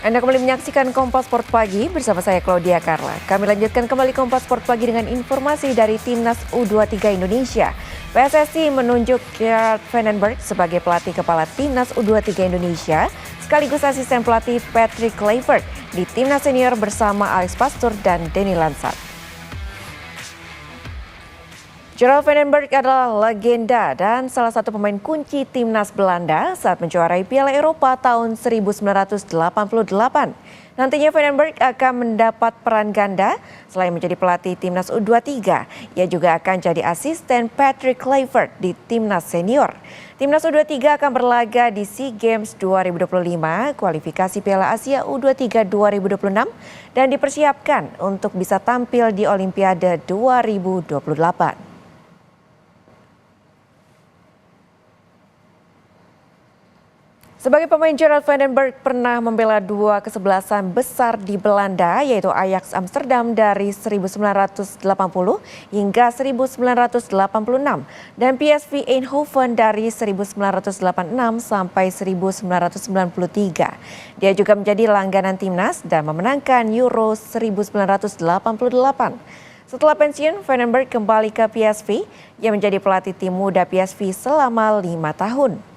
Anda kembali menyaksikan Kompas Sport Pagi bersama saya Claudia Carla. Kami lanjutkan kembali Kompas Sport Pagi dengan informasi dari Timnas U23 Indonesia. PSSI menunjuk Gerard Vandenberg sebagai pelatih kepala Timnas U23 Indonesia, sekaligus asisten pelatih Patrick Kluivert di Timnas Senior bersama Alex Pastoor dan Denny Lansat. Gerard Vandenberg adalah legenda dan salah satu pemain kunci Timnas Belanda saat menjuarai Piala Eropa tahun 1988. Nantinya Vandenberg akan mendapat peran ganda selain menjadi pelatih Timnas U23. Ia juga akan jadi asisten Patrick Kluivert di Timnas Senior. Timnas U23 akan berlaga di SEA Games 2025, kualifikasi Piala Asia U23 2026 dan dipersiapkan untuk bisa tampil di Olimpiade 2028. Sebagai pemain, Gerard Vandenberg pernah membela dua kesebelasan besar di Belanda, yaitu Ajax Amsterdam dari 1980 hingga 1986 dan PSV Eindhoven dari 1986 sampai 1993. Dia juga menjadi langganan timnas dan memenangkan Euro 1988. Setelah pensiun, Vandenberg kembali ke PSV yang menjadi pelatih tim muda PSV selama 5 tahun.